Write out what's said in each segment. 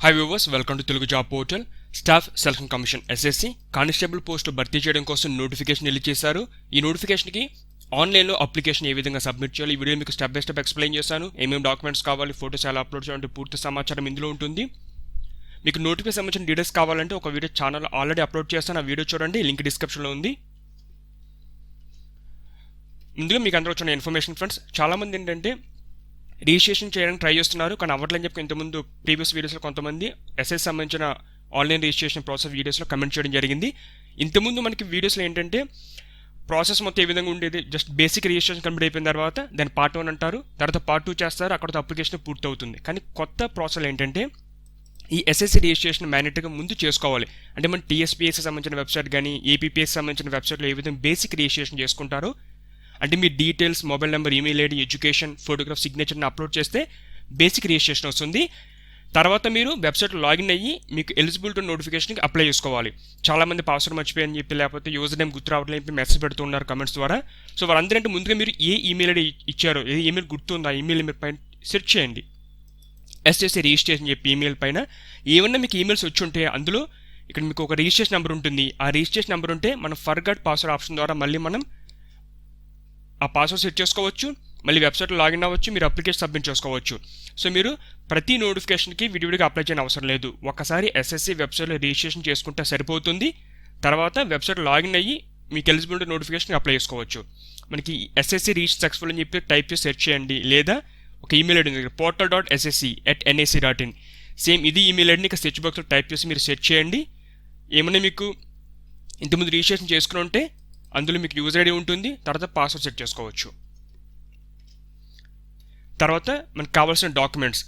High viewers, welcome to Telugu job portal. Staff selection commission SSC constable post భర్తీ చేయడం కోసం notification release చేశారు. ఈ నోటిఫికేషన్కి ఆన్లైన్లో అప్లికేషన్ ఏ విధంగా సబ్మిట్ చేయాలి, ఈ వీడియో మీకు స్టెప్ బై స్టెప్ ఎక్స్ప్లెయిన్ చేస్తాను. ఏమేమి డాక్యుమెంట్స్ కావాలి, ఫోటోస్ ఎలా అప్లోడ్ చేయాలంటే పూర్తి సమాచారం ఇందులో ఉంటుంది. మీకు నోటిఫికేషన్ సంబంధించిన డీటెయిల్స్ కావాలంటే ఒక వీడియో ఛానల్ ఆల్రెడీ అప్లోడ్ చేస్తాను, ఆ వీడియో చూడండి, లింక్ డిస్క్రిప్షన్లో ఉంది. ముందుగా మీకు అందరూ వచ్చిన ఇన్ఫర్మేషన్ ఫ్రెండ్స్, చాలామంది ఏంటంటే రిజిస్ట్రేషన్ చేయడానికి ట్రై చేస్తున్నారు, కానీ అవ్వట్లని చెప్పి ఇంతకుముందు ప్రీవియస్ వీడియోస్లో కొంతమంది ఎస్ఎస్ సంబంధించిన ఆన్లైన్ రిజిస్ట్రేషన్ ప్రాసెస్ వీడియోస్లో కమెంట్ చేయడం జరిగింది. ఇంతకుముందు మనకి వీడియోస్లో ఏంటంటే ప్రాసెస్ మొత్తం ఏ విధంగా ఉండేది, జస్ట్ బేసిక్ రిజిస్ట్రేషన్ కంప్లీట్ అయిపోయిన తర్వాత దాన్ని పార్ట్ 1 అంటారు, తర్వాత పార్ట్ 2 చేస్తారు, అక్కడితో అప్లికేషన్ పూర్తి అవుతుంది. కానీ కొత్త ప్రాసెస్ ఏంటంటే ఈ ఎస్ఎస్సి రిజిస్ట్రేషన్ మ్యాండేటరీగా ముందు చేసుకోవాలి. అంటే మన టీఎస్పీఎస్సీ సంబంధించిన వెబ్సైట్ కానీ ఏపీపీఎస్సీ సంబంధించిన వెబ్సైట్లో ఏ విధంగా బేసిక్ రిజిస్ట్రేషన్ చేసుకుంటారో, అంటే మీ details, mobile number, email ID, education, photograph, సిగ్నేచర్ని అప్లోడ్ చేస్తే బేసిక్ రిజిస్ట్రేషన్ వస్తుంది. తర్వాత మీరు వెబ్సైట్లో లాగిన్ అయ్యి మీకు ఎలిజిబిలిటీ నోటిఫికేషన్కి అప్లై చేసుకోవాలి. చాలామంది పాస్వర్డ్ మర్చిపోయని చెప్పి, లేకపోతే యూజర్ నేమ్ గుర్తు రావట్లని చెప్పి మెసేజ్ పెడుతున్నారు కమెంట్స్ ద్వారా. సో వాళ్ళందరంటే ముందుగా మీరు ఏ ఈమెయిల్ ఐడి ఇచ్చారో, ఏ ఈమెయిల్ గుర్తుందో ఆ ఈమెయిల్ మీరు పైన సెర్చ్ చేయండి. ఎస్ఎస్సి రిజిస్ట్రేషన్ చెప్పి ఈమెయిల్ పైన ఏమన్నా మీకు ఈమెయిల్స్ వచ్చి ఉంటే అందులో ఇక్కడ మీకు ఒక రిజిస్ట్రేషన్ నెంబర్ ఉంటుంది. ఆ రిజిస్ట్రేషన్ నెంబర్ ఉంటే మనం ఫర్గాట్ పాస్వర్డ్ ఆప్షన్ ద్వారా మళ్ళీ మనం ఆ పాస్వర్డ్ సెట్ చేసుకోవచ్చు, మళ్ళీ వెబ్సైట్లో లాగిన్ అవ్వచ్చు, మీరు అప్లికేషన్ సబ్మిట్ చేసుకోవచ్చు. సో మీరు ప్రతి నోటిఫికేషన్కి విడివిడిగా అప్లై చేయని అవసరం లేదు. ఒకసారి ఎస్ఎస్సి వెబ్సైట్లో రిజిస్ట్రేషన్ చేసుకుంటే సరిపోతుంది. తర్వాత వెబ్సైట్లో లాగిన్ అయ్యి మీకు ఎలిజిబిలిటీ నోటిఫికేషన్కి అప్లై చేసుకోవచ్చు. మనకి ఎస్ఎస్సి రీచ్ సక్సెస్ఫుల్ అని చెప్పి టైప్ చేసి సెర్చ్ చేయండి, లేదా ఒక ఈమెయిల్ ఐడి ఉంది portal.ssc@nac.in, సేమ్ ఇది ఈమెయిల్ ఐడిని ఇక సెర్చ్ బాక్స్లో టైప్ చేసి మీరు సెర్చ్ చేయండి. ఏమన్నా మీకు ఇంతకుముందు రిజిస్ట్రేషన్ చేసుకుని ఉంటే అందులో మీకు యూజర్ ఐడి ఉంటుంది, తర్వాత పాస్వర్డ్ సెట్ చేసుకోవచ్చు. తర్వాత మనకు కావాల్సిన డాక్యుమెంట్స్,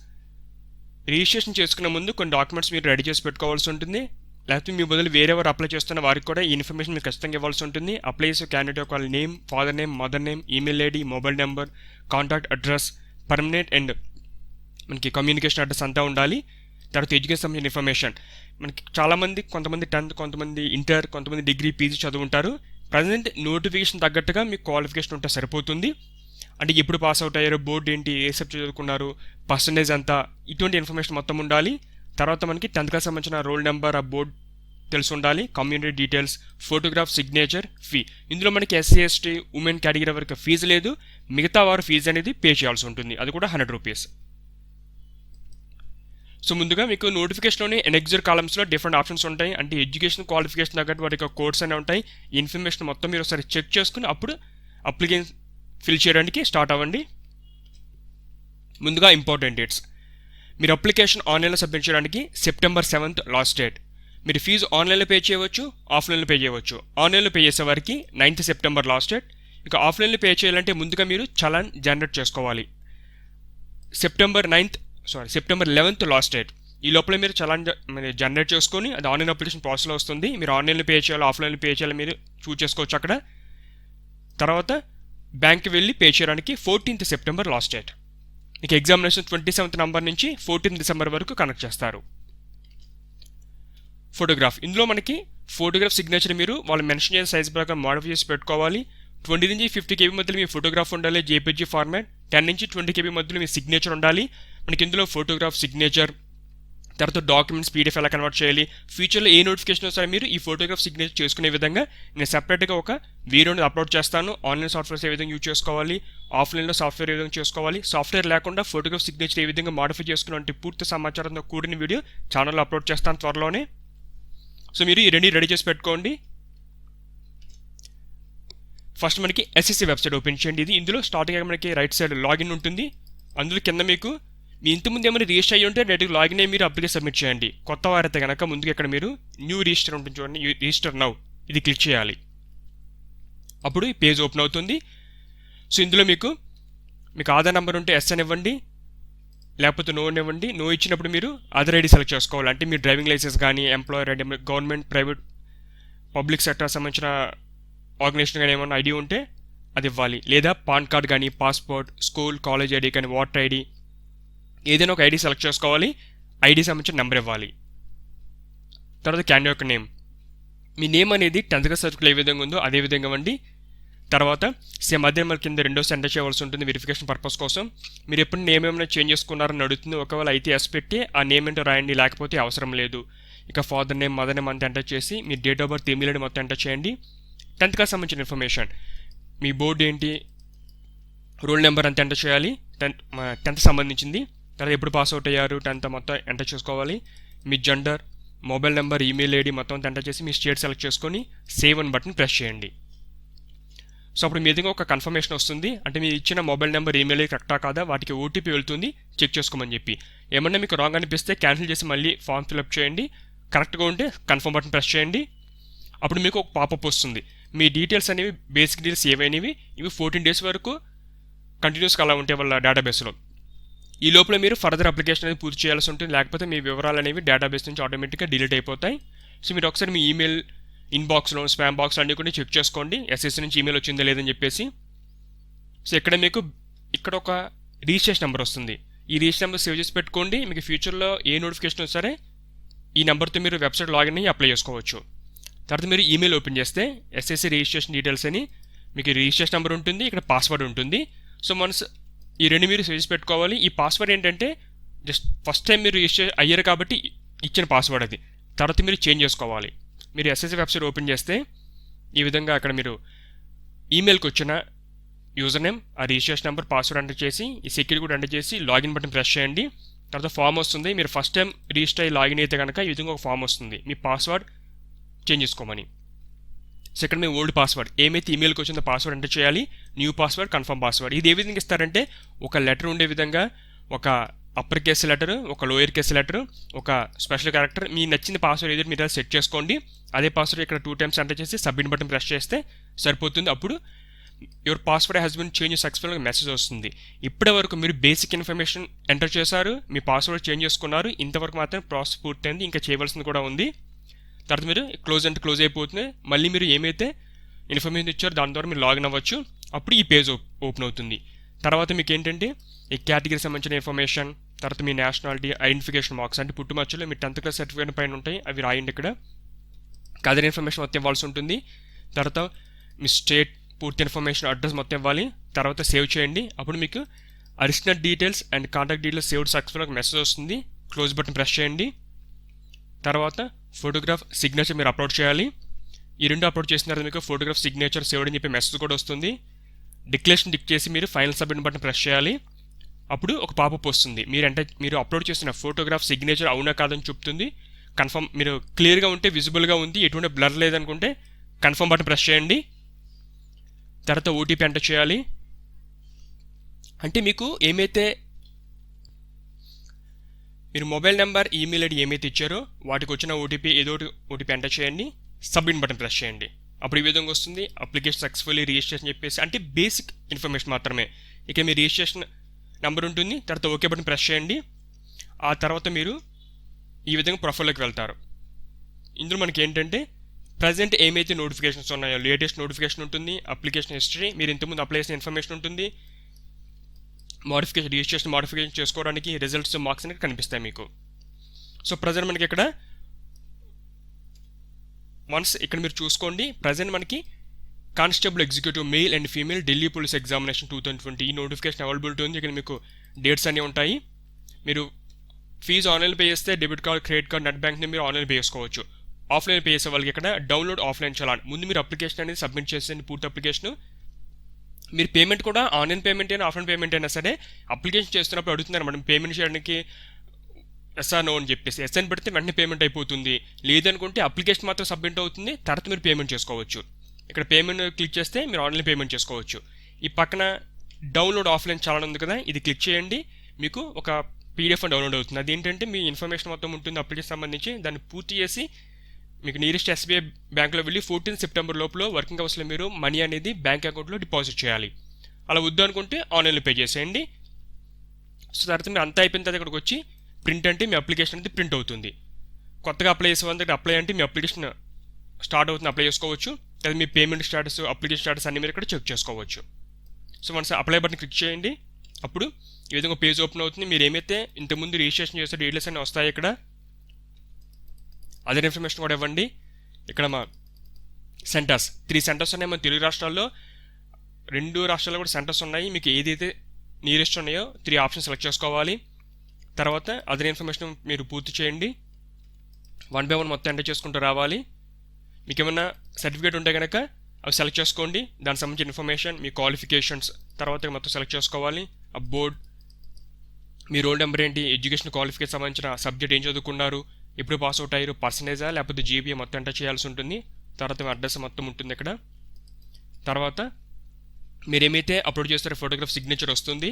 రిజిస్ట్రేషన్ చేసుకునే ముందు కొన్ని డాక్యుమెంట్స్ మీరు రెడీ చేసి పెట్టుకోవాల్సి ఉంటుంది. లేకపోతే మీ బదులు వేరెవరు అప్లై చేస్తున్న వారికి కూడా ఈ ఇన్ఫర్మేషన్ మీరు ఖచ్చితంగా ఇవ్వాల్సి ఉంటుంది. అప్లై చేసే క్యాండిడేట్ యొక్క name, father name, mother name, email ID, mobile number, contact address, permanent and మనకి కమ్యూనికేషన్ అడ్రస్ అంతా ఉండాలి. తర్వాత ఎడ్యుకేషన్ సంబంధించిన ఇన్ఫర్మేషన్, మనకి చాలామంది కొంతమంది 10th, కొంతమంది ఇంటర్, కొంతమంది డిగ్రీ, పీజీ చదువుంటారు. ప్రజెంట్ నోటిఫికేషన్ తగ్గట్టుగా మీకు క్వాలిఫికేషన్ ఉంటే సరిపోతుంది. అంటే ఎప్పుడు పాస్ అవుట్ అయ్యారు, బోర్డు ఏంటి, ఏ సబ్జెక్ట్ చదువుకున్నారు, పర్సంటేజ్ అంతా, ఇటువంటి ఇన్ఫర్మేషన్ మొత్తం ఉండాలి. తర్వాత మనకి 10th క్లాస్ సంబంధించిన రోల్ నెంబర్, ఆ బోర్డు తెలిసి ఉండాలి, community details, photograph, signature, fee. ఇందులో మనకి ఎస్సీ, ఎస్టీ, ఉమెన్ కేటగిరీ వరకు ఫీజు లేదు, మిగతా వారు ఫీజు అనేది పే చేయాల్సి ఉంటుంది, అది కూడా 100 రూపీస్. సో ముందుగా మీకు నోటిఫికేషన్లోని ఎనెక్సర్ కాలమ్స్లో డిఫరెంట్ ఆప్షన్స్ ఉంటాయి. అంటే ఎడ్యుకేషన్ క్వాలిఫికేషన్ తగ్గట్టు వాటి యొక్క కోడ్స్ అనేవి ఉంటాయి. ఈ ఇన్ఫర్మేషన్ మొత్తం మీరు ఒకసారి చెక్ చేసుకుని అప్పుడు అప్లికేషన్ ఫిల్ చేయడానికి స్టార్ట్ అవ్వండి. ముందుగా ఇంపార్టెంట్ డేట్స్, మీరు అప్లికేషన్ ఆన్లైన్లో సబ్మిట్ చేయడానికి September 7th లాస్ట్ డేట్. మీరు ఫీజు ఆన్లైన్లో పే చేయవచ్చు, ఆఫ్లైన్లో పే చేయవచ్చు. ఆన్లైన్లో పే చేసే వారికి 9th September లాస్ట్ డేట్. ఇక ఆఫ్లైన్లో పే చేయాలంటే ముందుగా మీరు చలాన్ జనరేట్ చేసుకోవాలి. September 11th last date. ఈ లోపల మీరు చలాన్ జనరేట్ చేసుకొని అది ఆన్లైన్ అప్లికేషన్ ప్రాసెస్లో వస్తుంది. మీరు ఆన్లైన్లో పే చేయాలి, ఆఫ్లైన్లో పే చేయాలి, మీరు చూస్ చేసుకోవచ్చు అక్కడ. తర్వాత బ్యాంక్కి వెళ్ళి పే చేయడానికి 14th September లాస్ట్ డేట్. మీకు ఎగ్జామినేషన్ 27th November నుంచి 14th December వరకు కనెక్ట్ చేస్తారు. ఫోటోగ్రాఫ్, ఇందులో మనకి ఫోటోగ్రాఫ్ సిగ్నేచర్ మీరు వాళ్ళు మెన్షన్ చేసిన సైజ్ ప్రకారం మోడిఫై చేసి పెట్టుకోవాలి. 20 నుంచి 50 KB మధ్యలో మీ ఫోటోగ్రాఫ్ ఉండాలి, జేపీజీ ఫార్మాట్. 10 నుంచి 20 KB మధ్యలో మీ సిగ్నేచర్ ఉండాలి. మనకి ఇందులో ఫోటోగ్రాఫ్, సిగ్నేచర్, తర్వాత డాక్యుమెంట్స్ పీడిఎఫ్ ఎలా కన్వర్ట్ చేయాలి, ఫ్యూచర్లో ఏ నోటిఫికేషన్ వస్తారో మీరు ఈ ఫోటోగ్రాఫ్, సిగ్నేచర్ చేసుకునే విధంగా నేను సెపరేట్గా ఒక వీడియోని అప్లోడ్ చేస్తాను. ఆన్లైన్ సాఫ్ట్వేర్స్ ఏ విధంగా యూజ్ చేసుకోవాలి, ఆఫ్లైన్లో సాఫ్ట్వేర్ ఏ విధంగా చేసుకోవాలి, సాఫ్ట్వేర్ లేకుండా ఫోటోగ్రాఫ్, సిగ్నేచర్ ఏ విధంగా మాడిఫై చేసుకున్నట్టు పూర్తి సమాచారంతో కూడిన వీడియో ఛానల్లో అప్లోడ్ చేస్తాను త్వరలోనే. సో మీరు ఈ రెడీ చేసి పెట్టుకోండి. ఫస్ట్ మనకి ఎస్ఎస్సి వెబ్సైట్ ఓపెన్ చేయండి. ఇది ఇందులో స్టార్టింగ్ మనకి రైట్ సైడ్ లాగిన్ ఉంటుంది. అందులో కింద మీకు మీ ఇంతకుముందు ఏమైనా రిజిస్టర్ అయ్యి ఉంటే డైరెక్ట్ లాగిన్ అయ్యి మీరు అప్లికేషన్ సబ్మిట్ చేయండి. కొత్త వారైతే కనుక ముందుగా ఇక్కడ మీరు న్యూ రిజిస్టర్ ఉంటుంది చూడండి, రిజిస్టర్ నౌ, ఇది క్లిక్ చేయాలి. అప్పుడు ఈ పేజ్ ఓపెన్ అవుతుంది. సో ఇందులో మీకు ఆధార్ నెంబర్ ఉంటే ఎస్ అని ఇవ్వండి, లేకపోతే నో అని ఇవ్వండి. నో ఇచ్చినప్పుడు మీరు అదర్ ఐడి సెలెక్ట్ చేసుకోవాలి. అంటే మీ డ్రైవింగ్ లైసెన్స్ కానీ, employer ID, government, private, public sector సంబంధించిన ఆర్గనైజేషన్ కానీ ఏమైనా ఐడి ఉంటే అది ఇవ్వాలి. లేదా పాన్ కార్డ్ కానీ, పాస్పోర్ట్, స్కూల్, కాలేజ్ ఐడి కానీ, వాటర్ ఐడి, ఏదైనా ఒక ఐడి సెలెక్ట్ చేసుకోవాలి. ఐడి సంబంధించిన నెంబర్ ఇవ్వాలి. తర్వాత క్యాండిడేట్ యొక్క నేమ్, మీ నేమ్ అనేది 10th క్లాస్ సర్టిఫికేట్ ఏ విధంగా ఉందో అదే విధంగా ఇవ్వండి. తర్వాత సేమ్ అదే మళ్ళీ కింద రెండో ఎంటర్ చేయవలసి ఉంటుంది వెరిఫికేషన్ పర్పస్ కోసం. మీరు ఎప్పుడు నేమ్ ఏమైనా చేంజ్ చేసుకున్నారని అడుగుతుంది. ఒకవేళ అయితే ఎస్ పెట్టి ఆ నేమ్ ఏంటో రాయండి, లేకపోతే అవసరం లేదు. ఇక ఫాదర్ నేమ్, మదర్ నేమ్ అంతా ఎంటర్ చేసి మీ date of birth, email ID మొత్తం ఎంటర్ చేయండి. 10th క్లాస్ సంబంధించిన ఇన్ఫర్మేషన్, మీ బోర్డు ఏంటి, రోల్ నెంబర్ అంతా ఎంటర్ చేయాలి, 10th సంబంధించింది. తర్వాత ఎప్పుడు పాస్ అవుట్ అయ్యారు 10th మొత్తం ఎంటర్ చేసుకోవాలి. మీ gender, mobile number, email ID మొత్తం ఎంటర్ చేసి మీ స్టేట్ సెలెక్ట్ చేసుకొని సేవ్ అని బటన్ ప్రెస్ చేయండి. సో అప్పుడు మీ దగ్గర ఒక కన్ఫర్మేషన్ వస్తుంది, అంటే మీరు ఇచ్చిన మొబైల్ నెంబర్, ఈమెయిల్ ఐడి కరెక్టా కాదా, వాటికి ఓటీపీ వెళ్తుంది, చెక్ చేసుకోమని చెప్పి. ఏమన్నా మీకు రాంగ్ అనిపిస్తే క్యాన్సిల్ చేసి మళ్ళీ ఫామ్ ఫిల్అప్ చేయండి. కరెక్ట్గా ఉంటే కన్ఫర్మ్ బటన్ ప్రెస్ చేయండి. అప్పుడు మీకు ఒక పాపప్ వస్తుంది. మీ డీటెయిల్స్ అనేవి, బేసిక్ డీటెయిల్స్ ఏవైనవి ఇవి 14 days వరకు కంటిన్యూస్గా అలా ఉంటే వాళ్ళ డేటాబేస్లో. ఈ లోపల మీరు ఫర్దర్ అప్లికేషన్ అనేది పూర్తి చేయాల్సి ఉంటుంది, లేకపోతే మీ వివరాలు అనేవి డేటాబేస్ నుంచి ఆటోమేటిక్గా డిలీట్ అయిపోతాయి. సో మీరు ఒకసారి మీ ఈమెయిల్ ఇన్బాక్స్లో, స్పామ్ బాక్స్ అన్నీ కూడా చెక్ చేసుకోండి, ఎస్ఎస్సి నుంచి ఈమెయిల్ వచ్చిందా లేదని చెప్పేసి. సో ఇక్కడ ఒక రిజిస్ట్రేషన్ నెంబర్ వస్తుంది. ఈ రిజిస్ట్రేషన్ నెంబర్ సేవ్ చేసి పెట్టుకోండి. మీకు ఫ్యూచర్లో ఏ నోటిఫికేషన్ వస్తే సరే ఈ నెంబర్తో మీరు వెబ్సైట్ లాగిన్ అయ్యి అప్లై చేసుకోవచ్చు. తర్వాత మీరు ఈమెయిల్ ఓపెన్ చేస్తే ఎస్ఎస్సి రిజిస్ట్రేషన్ డీటెయిల్స్ అని మీకు రిజిస్ట్రేషన్ నెంబర్ ఉంటుంది, ఇక్కడ పాస్వర్డ్ ఉంటుంది. సో వన్స్ ఈ రెండు మీరు సేవ్ చేసి పెట్టుకోవాలి. ఈ పాస్వర్డ్ ఏంటంటే జస్ట్ ఫస్ట్ టైం మీరు రిజిస్టర్ అయ్యారు కాబట్టి ఇచ్చిన పాస్వర్డ్ అది. తర్వాత మీరు చేంజ్ చేసుకోవాలి. మీరు ఎస్ఎస్సి వెబ్సైట్ ఓపెన్ చేస్తే ఈ విధంగా అక్కడ మీరు ఈమెయిల్కి వచ్చిన యూజర్ నేమ్, ఆ రిజిస్ట్రేషన్ నెంబర్, పాస్వర్డ్ ఎంటర్ చేసి ఈ సెక్యూరిటీ కూడా ఎంటర్ చేసి లాగిన్ బటన్ ప్రెస్ చేయండి. తర్వాత ఫామ్ వస్తుంది. మీరు ఫస్ట్ టైం రిజిస్టర్ అయ్యి లాగిన్ అయితే కనుక ఈ విధంగా ఒక ఫామ్ వస్తుంది, మీ పాస్వర్డ్ చేంజ్ చేసుకోమని. సో ఇక్కడ మీ ఓల్డ్ పాస్వర్డ్ ఏమైతే ఈమెయిల్కి వచ్చిందో పాస్వర్డ్ ఎంటర్ చేయాలి, న్యూ పాస్వర్డ్, కన్ఫర్మ్ పాస్వర్డ్. ఇది ఏ విధంగా ఇస్తారంటే ఒక లెటర్ ఉండే విధంగా ఒక అప్పర్ కేస్ లెటర్, ఒక లోయర్ కేస్ లెటర్, ఒక స్పెషల్ క్యారెక్టర్, మీ నచ్చిన పాస్వర్డ్ ఏదైతే మీరు సెట్ చేసుకోండి. అదే పాస్వర్డ్ ఇక్కడ 2 times ఎంటర్ చేసి సబ్మిట్ బటన్ ప్రెస్ చేస్తే సరిపోతుంది. అప్పుడు your password has been change successful message వస్తుంది. ఇప్పటి వరకు మీరు బేసిక్ ఇన్ఫర్మేషన్ ఎంటర్ చేశారు, మీ పాస్వర్డ్ చేంజ్ చేసుకున్నారు, ఇంతవరకు మాత్రం ప్రాసెస్ పూర్తయింది, ఇంకా చేయవలసింది కూడా ఉంది. తర్వాత మీరు క్లోజ్ అయిపోతుంది. మళ్ళీ మీరు ఏమైతే ఇన్ఫర్మేషన్ ఇచ్చారో దాని ద్వారా మీరు లాగిన్ అవ్వచ్చు. అప్పుడు ఈ పేజ్ ఓపెన్ అవుతుంది. తర్వాత మీకు ఏంటంటే ఈ కేటగిరీ సంబంధించిన ఇన్ఫర్మేషన్, తర్వాత మీ నేషనాలిటీ, ఐడెంటిఫికేషన్ మార్క్స్, అంటే పుట్టుమచ్చలు మీ 10th క్లాస్ సర్టిఫికేట్ పైన ఉంటాయి, అవి రాయండి. ఇక్కడ అదర్ ఇన్ఫర్మేషన్ మొత్తం ఇవ్వాల్సి ఉంటుంది. తర్వాత మీ స్టేట్ పూర్తి ఇన్ఫర్మేషన్, అడ్రస్ మొత్తం ఇవ్వాలి. తర్వాత సేవ్ చేయండి. అప్పుడు మీకు additional details and contact details saved successful ఒక మెసేజ్ వస్తుంది. క్లోజ్ బటన్ ప్రెస్ చేయండి. తర్వాత ఫోటోగ్రాఫ్, సిగ్నేచర్ మీరు అప్లోడ్ చేయాలి. ఈ రెండు అప్లోడ్ చేసిన తర్వాత మీకు ఫోటోగ్రాఫ్, సిగ్నేచర్ సేవ్డ్ అని చెప్పి మెసేజ్ కూడా వస్తుంది. డిక్లరేషన్ టిక్ చేసి మీరు ఫైనల్ సబ్మిట్ బటన్ ప్రెస్ చేయాలి. అప్పుడు ఒక పాపప్ వస్తుంది. మీరు అప్లోడ్ చేసిన ఫోటోగ్రాఫ్, సిగ్నేచర్ అవునా కాదని చెప్తుంది. కన్ఫర్మ్, మీరు క్లియర్గా ఉంటే, విజిబుల్గా ఉంది, ఎటువంటి బ్లర్ లేదనుకుంటే కన్ఫర్మ్ బటన్ ప్రెస్ చేయండి. తర్వాత ఓటీపీ ఎంటర్ చేయాలి. అంటే మీకు ఏమైతే మీరు మొబైల్ నెంబర్, ఈమెయిల్ ఐడి ఏమైతే ఇచ్చారో వాటికి వచ్చిన ఓటీపీ ఏదో ఓటీపీ ఎంటర్ చేయండి, సబ్మిట్ బటన్ ప్రెస్ చేయండి. అప్పుడు ఈ విధంగా వస్తుంది, అప్లికేషన్ సక్సెస్ఫుల్లీ రిజిస్ట్రేషన్ చెప్పేసి. అంటే బేసిక్ ఇన్ఫర్మేషన్ మాత్రమే. ఇక మీ రిజిస్ట్రేషన్ నెంబర్ ఉంటుంది, తర్వాత ఓకే బటన్ ప్రెస్ చేయండి. ఆ తర్వాత మీరు ఈ విధంగా ప్రొఫైల్లోకి వెళ్తారు. ఇందులో మనకి ఏంటంటే ప్రజెంట్ ఏమైతే నోటిఫికేషన్స్ ఉన్నాయో లేటెస్ట్ నోటిఫికేషన్ ఉంటుంది, అప్లికేషన్ హిస్టరీ, మీరు ఇంతకుముందు అప్లై చేసిన ఇన్ఫర్మేషన్ ఉంటుంది, రిజిస్ట్రేషన్ మాడిఫికేషన్ చేసుకోవడానికి రిజల్ట్స్, మార్క్స్ అనేది కనిపిస్తాయి మీకు. సో ప్రజెంట్ మనకి ఇక్కడ ఇక్కడ మీరు చూసుకోండి, ప్రజెంట్ మనకి constable executive male and female Delhi police examination 2020 ఈ నోటిఫికేషన్ అవైలబిలిటీ ఉంది. ఇక్కడ మీకు డేట్స్ అన్నీ ఉంటాయి. మీరు ఫీజు ఆన్లైన్ పే చేస్తే debit card, credit card, net బ్యాంక్ని మీరు ఆన్లైన్ పే చేసుకోవచ్చు. ఆఫ్లైన్ పే చేసే వాళ్ళకి ఇక్కడ డౌన్లోడ్ ఆఫ్లైన్ చలాన్. ముందు మీరు అప్లికేషన్ అనేది సబ్మిట్ చేసేయండి, పూర్తి అప్లికేషన్. మీరు పేమెంట్ కూడా ఆన్లైన్ పేమెంట్ అయినా ఆఫ్లైన్ పేమెంట్ అయినా సరే అప్లికేషన్ చేస్తున్నప్పుడు అడుగుతున్నారు మనం పేమెంట్ చేయడానికి ఎస్ఆర్ నో అని చెప్పేసి. ఎస్ అని పెడితే వెంటనే పేమెంట్ అయిపోతుంది. లేదనుకుంటే అప్లికేషన్ మాత్రం సబ్మిట్ అవుతుంది, తర్వాత మీరు పేమెంట్ చేసుకోవచ్చు. ఇక్కడ పేమెంట్ క్లిక్ చేస్తే మీరు ఆన్లైన్ పేమెంట్ చేసుకోవచ్చు. ఈ పక్కన డౌన్లోడ్ ఆఫ్లైన్ చలాన్ ఉంది కదా, ఇది క్లిక్ చేయండి. మీకు ఒక పీడిఎఫ్ డౌన్లోడ్ అవుతుంది. అదేంటంటే మీ ఇన్ఫర్మేషన్ మొత్తం ఉంటుంది అప్లికేషన్ సంబంధించి. దాన్ని పూర్తి చేసి మీకు నియరెస్ట్ ఎస్బీఐ బ్యాంక్లో వెళ్ళి 14 September లోపల వర్కింగ్ అవర్స్లో మీరు మనీ అనేది బ్యాంక్ అకౌంట్లో డిపాజిట్ చేయాలి. అలా వద్దు అనుకుంటే ఆన్లైన్లో పే చేసేయండి. సో తర్వాత మీరు అంతా అయిపోయిన తర్వాత ఇక్కడికి వచ్చి ప్రింట్ అంటే మీ అప్లికేషన్ అనేది ప్రింట్ అవుతుంది. కొత్తగా అప్లై చేసే వాళ్ళ దగ్గర అప్లై అంటే మీ అప్లికేషన్ స్టార్ట్ అవుతుంది, అప్లై చేసుకోవచ్చు. లేదా మీ పేమెంట్ స్టాటస్, అప్లికేషన్ స్టాటస్ అన్ని మీరు ఇక్కడ చెక్ చేసుకోవచ్చు. So once apply button click చేయండి. అప్పుడు ఈ విధంగా పేజ్ ఓపెన్ అవుతుంది. మీరు ఏమైతే ఇంతకుముందు రిజిస్ట్రేషన్ చేసే డీటెయిల్స్ అన్నీ వస్తాయి. ఇక్కడ అదర్ ఇన్ఫర్మేషన్ కూడా ఇవ్వండి. ఇక్కడ మా సెంటర్స్ 3 సెంటర్స్ ఉన్నాయి మన తెలుగు రాష్ట్రాల్లో. రెండు రాష్ట్రాల్లో కూడా సెంటర్స్ ఉన్నాయి. మీకు ఏదైతే నియరెస్ట్ ఉన్నాయో 3 ఆప్షన్ సెలెక్ట్ చేసుకోవాలి. తర్వాత అదర్ ఇన్ఫర్మేషన్ మీరు పూర్తి చేయండి. 1 by 1 మొత్తం ఎంటర్ చేసుకుంటూ రావాలి. మీకు ఏమైనా సర్టిఫికేట్ ఉంటే కనుక అవి సెలెక్ట్ చేసుకోండి. దానికి సంబంధించిన ఇన్ఫర్మేషన్, మీ క్వాలిఫికేషన్స్ తర్వాత మొత్తం సెలెక్ట్ చేసుకోవాలి. ఆ బోర్డ్, మీ రోల్ నెంబర్ ఏంటి, ఎడ్యుకేషన్ క్వాలిఫికేషన్ సంబంధించిన సబ్జెక్ట్ ఏం చదువుకున్నారు, ఎప్పుడు పాస్ అవుట్ అయ్యారు, పర్సంటేజా లేకపోతే జీబీఏ మొత్తం ఎంటర్ చేయాల్సి ఉంటుంది. తర్వాత మీ అడ్రస్ మొత్తం ఉంటుంది ఇక్కడ. తర్వాత మీరు ఏమైతే అప్లోడ్ చేస్తారో ఫోటోగ్రాఫ్ సిగ్నేచర్ వస్తుంది.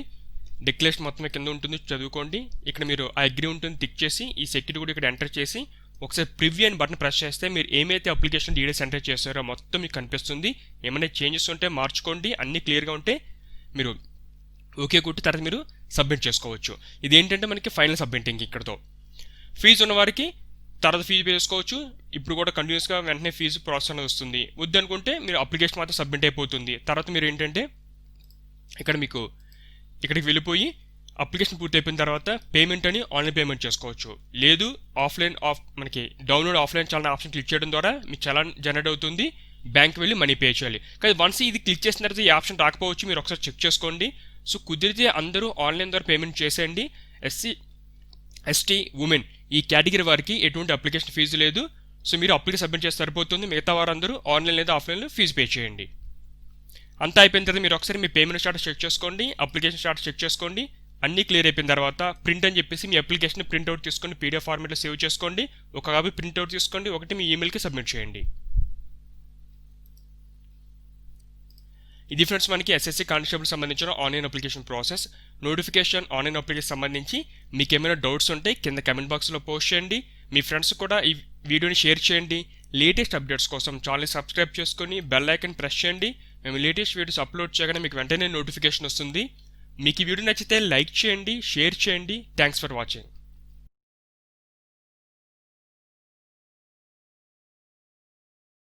డిక్లరేషన్ మొత్తం కింద ఉంటుంది, చదువుకోండి. ఇక్కడ మీరు ఆ అగ్రీ ఉంటుంది టిక్ చేసి ఈ సెక్యూరిటీ కూడా ఇక్కడ ఎంటర్ చేసి ఒకసారి ప్రివ్యూ అని బటన్ ప్రెస్ చేస్తే మీరు ఏమైతే అప్లికేషన్ డీటెయిల్స్ ఎంటర్ చేస్తారో మొత్తం మీకు కనిపిస్తుంది. ఏమైనా చేంజెస్ ఉంటే మార్చుకోండి. అన్నీ క్లియర్గా ఉంటే మీరు ఓకే కొట్టి తర్వాత మీరు సబ్మిట్ చేసుకోవచ్చు. ఇదేంటంటే మనకి ఫైనల్ సబ్మిటింగ్. ఇక్కడతో ఫీజు ఉన్నవారికి తర్వాత ఫీజు పే చేసుకోవచ్చు. ఇప్పుడు కూడా కంటిన్యూస్గా వెంటనే ఫీజు ప్రాసెస్ అనేది వస్తుంది. వద్దనుకుంటే మీరు అప్లికేషన్ మాత్రం సబ్మిట్ అయిపోతుంది. తర్వాత మీరు ఏంటంటే ఇక్కడ మీకు ఇక్కడికి వెళ్ళిపోయి అప్లికేషన్ పూర్తి అయిపోయిన తర్వాత పేమెంట్ అని ఆన్లైన్ పేమెంట్ చేసుకోవచ్చు. లేదు మనకి download offline challan option click చేయడం ద్వారా మీకు చలాన్ జనరేట్ అవుతుంది. బ్యాంక్ వెళ్ళి మనీ పే చేయాలి. కానీ వన్స్ ఇది క్లిక్ చేసిన తర్వాత ఈ ఆప్షన్ రాకపోవచ్చు, మీరు ఒకసారి చెక్ చేసుకోండి. సో కుదిరితే అందరూ ఆన్లైన్ ద్వారా పేమెంట్ చేసేయండి. ఎస్సీ, ఎస్టీ, ఉమెన్ ఈ కేటగిరీ వారికి ఎటువంటి అప్లికేషన్ ఫీజు లేదు. సో మీరు అప్లికేషన్ సబ్మిట్ చేస్తే సరిపోతుంది. మిగతా వారందరూ ఆన్లైన్ లేదా ఆఫ్లైన్లో ఫీజు పే చేయండి. అంతా అయిపోయిన తర్వాత మీరు ఒకసారి మీ పేమెంట్ స్టాటస్ చెక్ చేసుకోండి, అప్లికేషన్ స్టాటస్ చెక్ చేసుకోండి. అన్నీ క్లియర్ అయిపోయిన తర్వాత ప్రింట్ అని చెప్పేసి మీ అప్లికేషన్ ప్రింట్అవుట్ తీసుకొని పీడిఎఫ్ ఫార్మేట్లో సేవ్ చేసుకోండి. ఒక కాపీ ప్రింట్అవుట్ తీసుకోండి, ఒకటి మీ ఈమెయిల్కి సబ్మిట్ చేయండి. ఇది ఫ్రెండ్స్ మనకి ఎస్ఎస్సీ కానిస్టేబుల్ సంబంధించిన online application process. Notification online application సంబంధించి మీకు ఏమైనా డౌట్స్ ఉంటే కింద కమెంట్ బాక్స్లో పోస్ట్ చేయండి. మీ ఫ్రెండ్స్ కూడా ఈ వీడియోని షేర్ చేయండి. లేటెస్ట్ అప్డేట్స్ కోసం ఛానల్ సబ్స్క్రైబ్ చేసుకొని బెల్ ఐకాన్ ప్రెస్ చేయండి. మేము లేటెస్ట్ వీడియోస్ అప్లోడ్ చేయగానే మీకు వెంటనే నోటిఫికేషన్ వస్తుంది. మీకు ఈ వీడియో నచ్చితే లైక్ చేయండి, షేర్ చేయండి. Thanks for watching.